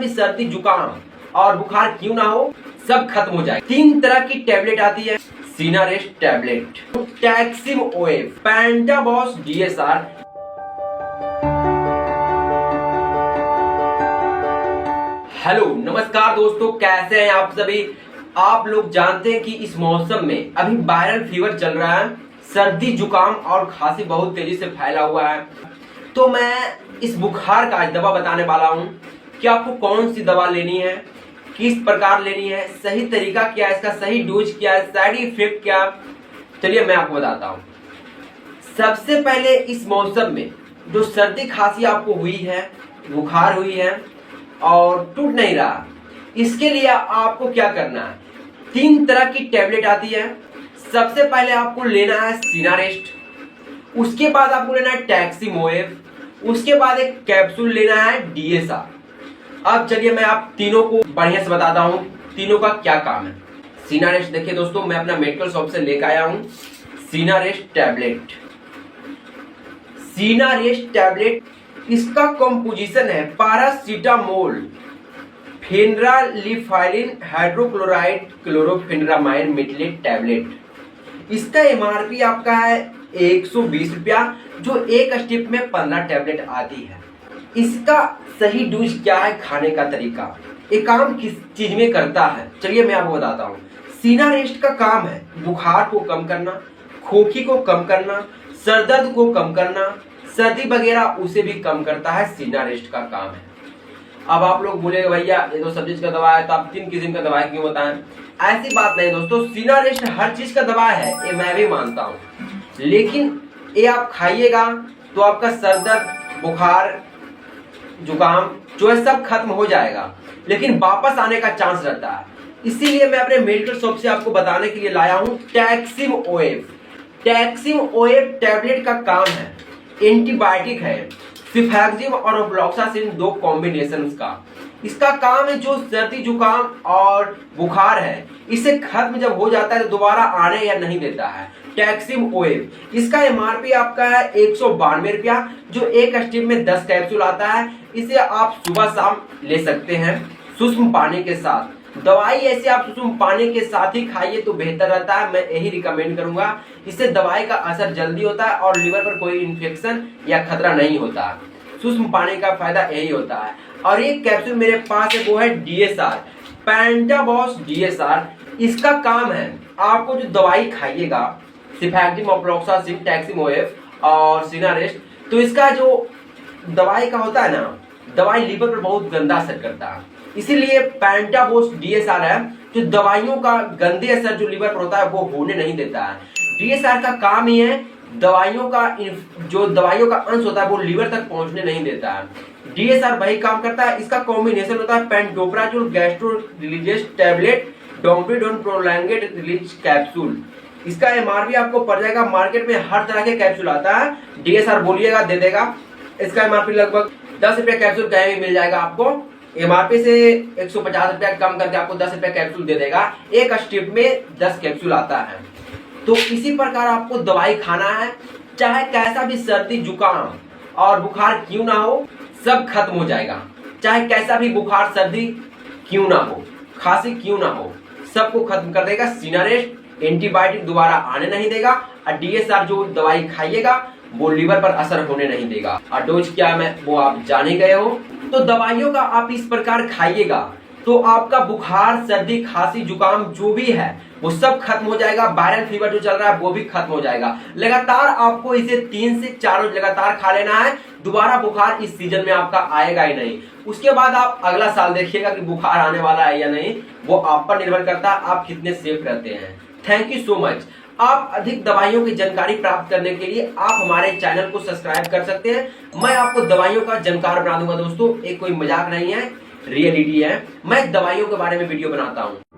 भी सर्दी जुकाम और बुखार क्यों ना हो, सब खत्म हो जाए। 3 तरह की टेबलेट आती है। सीनारेस्ट टैबलेट, टैक्सिम ओएफ, पेंटाबॉस DSR। हेलो नमस्कार दोस्तों, कैसे हैं आप सभी। आप लोग जानते हैं कि इस मौसम में अभी वायरल फीवर चल रहा है, सर्दी जुकाम और खांसी बहुत तेजी से फैला हुआ है। तो मैं इस बुखार का आज दवा बताने वाला हूं कि आपको कौन सी दवा लेनी है, किस प्रकार लेनी है, सही तरीका क्या है, इसका सही डोज क्या है, साइड इफेक्ट क्या। चलिए मैं आपको बताता हूं। सबसे पहले इस मौसम में जो सर्दी खांसी आपको हुई है, बुखार हुई है और टूट नहीं रहा, इसके लिए आपको क्या करना है। 3 तरह की टेबलेट आती है। सबसे पहले आपको लेना है सीनारेस्ट, उसके बाद आपको लेना है टैक्सिम ओएफ, उसके बाद एक कैप्सूल लेना है DSR। अब चलिए मैं आप तीनों को बढ़िया से बताता हूं, तीनों का क्या काम है। सीनारेस्ट देखिए दोस्तों, मैं अपना मेडिकल शॉप से लेकर आया हूं सीनारेस्ट टैबलेट। सीनारेस्ट टैबलेट, इसका कंपोजिशन है पैरासीटामोल, फेनरालिफाइलिन हाइड्रोक्लोराइड क्लोरोफेनेरामाइड मेटिलेट टैबलेट। इसका MRP आपका है 120 रुपया, जो एक स्ट्रिप में 15 टैबलेट आती है। इसका सही डोज क्या है, खाने का तरीका, ये काम किस चीज में करता है, चलिए मैं आपको बताता हूँ। सीनारेस्ट का काम है बुखार को कम करना, खोखी को कम करना, सर दर्द को कम करना, सर्दी वगैरह उसे भी कम करता है, सीनारेस्ट का काम है। अब आप लोग बोलेंगे भैया ये तो सब चीज का दवा है, तो आप 3 किस्म का दवा क्यों बताएं। ऐसी बात नहीं दोस्तों, सीनारेस्ट हर चीज का दवा है, ये मैं भी मानता हूँ, लेकिन ये आप खाइएगा तो आपका सर दर्द, बुखार, जुकाम जो है सब खत्म हो जाएगा, लेकिन वापस आने का चांस रहता है। इसीलिए मैं अपने मेडिकल शॉप से आपको बताने के लिए लाया हूं Taksim of. Taksim of tablet का काम है एंटीबायोटिक है, सिफैक्जिम और ऑफ्लॉक्सासिन 2 कॉम्बिनेशन का। इसका काम है जो सर्दी जुकाम और बुखार है, इसे खत्म जब हो जाता है तो दोबारा आने या नहीं देता है। टैक्सिम ओएफ, इसका MRP आपका है 192 रुपया, जो एक स्ट्रिप में 10 कैप्सूल आता है। इसे आप सुबह शाम ले सकते हैं सुषुम पानी के साथ। दवाई ऐसे आप सुषुम पानी के साथ ही खाइए तो बेहतर रहता है, मैं यही रिकमेंड करूंगा। इससे दवाई का असर जल्दी होता है और लिवर पर कोई इन्फेक्शन या खतरा नहीं होता। सुषुम पानी का फायदा यही होता है। और एक कैप्सूल मेरे पास है, वो है DSR, पेंटाबॉस DSR। इसका काम है आपको जो दवाई खाइएगा सिफैक्जिम, ऑफ्लॉक्सासिन, टैक्सिम ओएफ और सीनारेस्ट, तो इसका जो दवाई का होता है ना, दवाई लिवर पर बहुत गंदा असर करता है। इसीलिए पेंटाबॉस DSR है जो दवाइयों का गंदे असर जो लिवर पर होता है वो होने नहीं देता है। DSR का काम ही है दवाइयों का जो दवाइयों का अंश होता है वो लिवर तक पहुंचने नहीं देता है। DSR वही काम करता है। इसका कॉम्बिनेशन होता है pantoprazole gastro religious tablet, domperidone prolonged release capsule. इसका MRP आपको पड़ जाएगा, मार्केट में हर तरह के कैप्सूल आता है, DSR बोलिएगा दे देगा। इसका MRP लगभग 10 रुपया कैप्सूल कहीं भी मिल जाएगा आपको। MRP से 150 रुपया कम करके आपको 10 रुपया कैप्सूल दे देगा। एक स्ट्रिप में 10 कैप्सूल आता है। तो इसी प्रकार आपको दवाई खाना है, चाहे कैसा भी सर्दी जुकाम और बुखार क्यों ना हो, सब खत्म हो जाएगा। चाहे कैसा भी बुखार सर्दी क्यों ना हो, खांसी क्यों ना हो, सबको खत्म कर देगा सीनारेस्ट। एंटीबायोटिक दोबारा आने नहीं देगा और DSR जो दवाई खाइएगा वो लिवर पर असर होने नहीं देगा। और डोज क्या है वो आप जान ही गए हो। तो दवाइयों का आप इस प्रकार खाइएगा तो आपका बुखार, सर्दी, खांसी, जुकाम जो भी है वो सब खत्म हो जाएगा। वायरल फीवर जो चल रहा है वो भी खत्म हो जाएगा। लगातार आपको इसे 3 से 4 रोज लगातार खा लेना है, दोबारा बुखार इस सीजन में आपका आएगा ही नहीं। उसके बाद आप अगला साल देखिएगा कि बुखार आने वाला है या नहीं, वो आप पर निर्भर करता है आप कितने सेफ रहते हैं। Thank you so much. आप अधिक दवाइयों की जानकारी प्राप्त करने के लिए आप हमारे चैनल को सब्सक्राइब कर सकते हैं। मैं आपको दवाइयों का जानकार बना दूंगा दोस्तों, एक कोई मजाक नहीं है, रियलिटी है। मैं दवाइयों के बारे में वीडियो बनाता हूं।